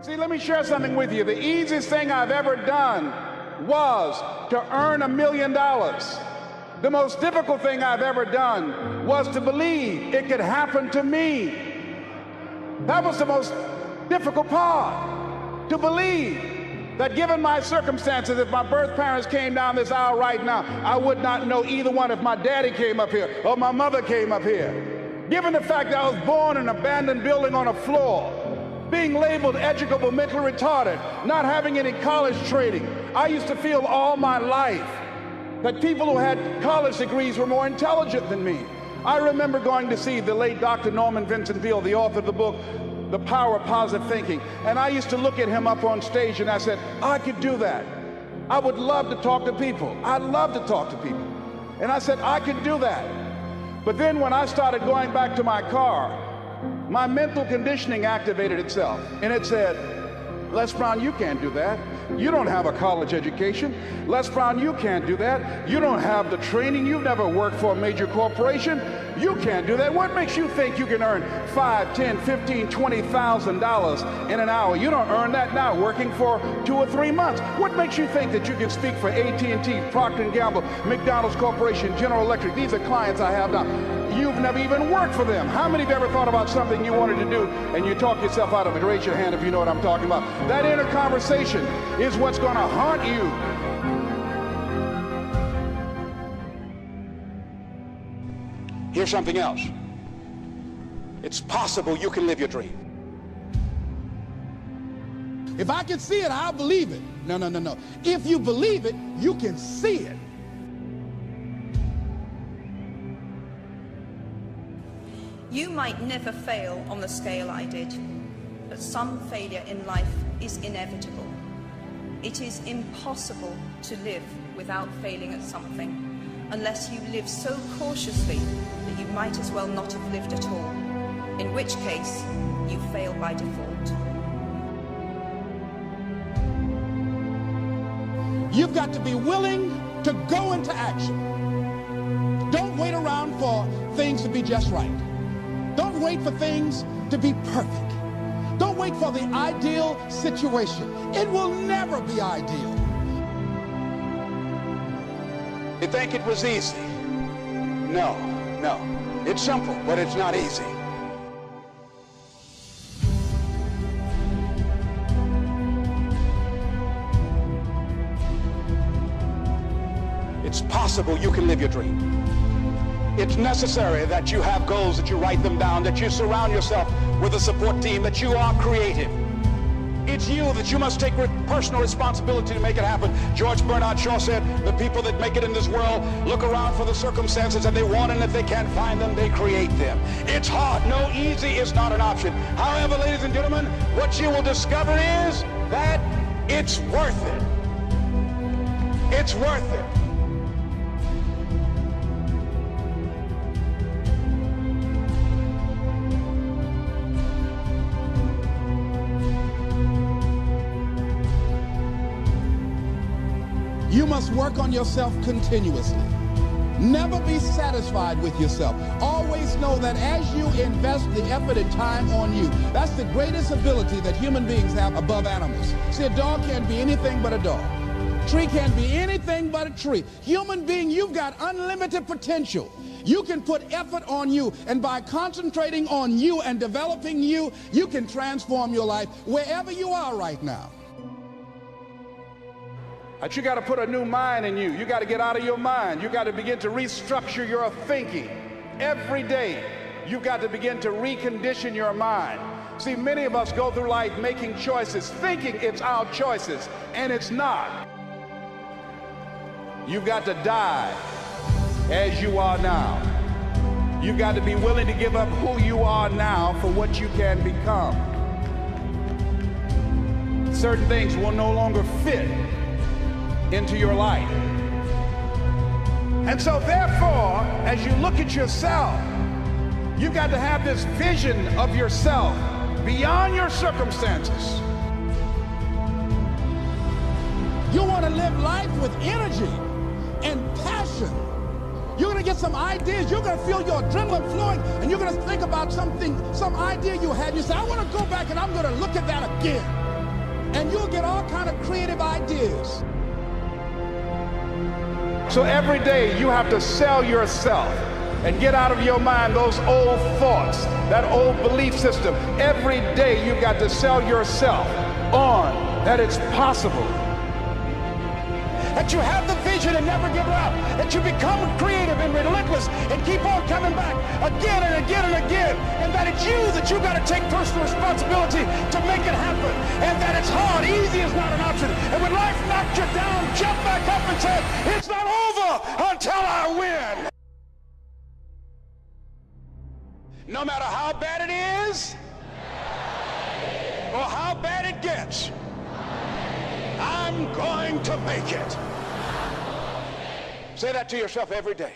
See, let me share something with you. The easiest thing I've ever done was to earn $1 million. The most difficult thing I've ever done was to believe it could happen to me. That was the most difficult part, to believe that given my circumstances, if my birth parents came down this aisle right now, I would not know either one if my daddy came up here or my mother came up here. Given the fact that I was born in an abandoned building on a floor, being labeled educable, mentally retarded, not having any college training, I used to feel all my life that people who had college degrees were more intelligent than me. I remember going to see the late Dr. Norman Vincent Peale, the author of the book, The Power of Positive Thinking. And I used to look at him up on stage and I said, I could do that. I would love to talk to people. I love to talk to people. And I said, I could do that. But then when I started going back to my car, my mental conditioning activated itself. And it said, Les Brown, you can't do that. You don't have a college education. Les Brown, you can't do that. You don't have the training. You've never worked for a major corporation. You can't do that. What makes you think you can earn $5, $10, $15, $20,000 in an hour? You don't earn that now working for 2 or 3 months. What makes you think that you can speak for AT&T, Procter & Gamble, McDonald's Corporation, General Electric? These are clients I have now. You've never even worked for them. How many of you ever thought about something you wanted to do and you talk yourself out of it? Raise your hand if you know what I'm talking about. That inner conversation is what's going to haunt you. Here's something else. It's possible you can live your dream. If I can see it, I'll believe it. No. If you believe it, you can see it. You might never fail on the scale I did, but some failure in life is inevitable. It is impossible to live without failing at something, unless you live so cautiously that you might as well not have lived at all, in which case you fail by default. You've got to be willing to go into action. Don't wait around for things to be just right. Don't wait for things to be perfect. Don't wait for the ideal situation. It will never be ideal. You think it was easy? No. It's simple, but it's not easy. It's possible you can live your dream. It's necessary that you have goals, that you write them down, that you surround yourself with a support team, that you are creative. It's you that you must take personal responsibility to make it happen. George Bernard Shaw said, the people that make it in this world look around for the circumstances that they want, and if they can't find them, they create them. It's hard. No, easy is not an option. However, ladies and gentlemen, what you will discover is that it's worth it. It's worth it. You must work on yourself continuously. Never be satisfied with yourself. Always know that as you invest the effort and time on you, that's the greatest ability that human beings have above animals. See, a dog can't be anything but a dog. Tree can't be anything but a tree. Human being, you've got unlimited potential. You can put effort on you, and by concentrating on you and developing you, you can transform your life wherever you are right now. But you got to put a new mind in you. You got to get out of your mind. You got to begin to restructure your thinking. Every day, you've got to begin to recondition your mind. See, many of us go through life making choices, thinking it's our choices, and it's not. You've got to die as you are now. You've got to be willing to give up who you are now for what you can become. Certain things will no longer fit into your life. And so therefore, as you look at yourself, you've got to have this vision of yourself beyond your circumstances. You want to live life with energy and passion. You're going to get some ideas. You're going to feel your adrenaline flowing, and you're going to think about something, some idea you had. You say, I want to go back and I'm going to look at that again. and you'll get all kind of creative ideas. So every day you have to sell yourself and get out of your mind those old thoughts, that old belief system. Every day you've got to sell yourself on that it's possible. That you have the vision and never give up. That you become creative and relentless and keep on coming back again and again and again. And that it's you that you got to take personal responsibility to make it happen. And that it's hard. Easy is not an option. And when life knocks you down, jump back up and say, it's not over until I win. No matter how bad it is or how bad it gets, I'm going to make it. Say that to yourself every day.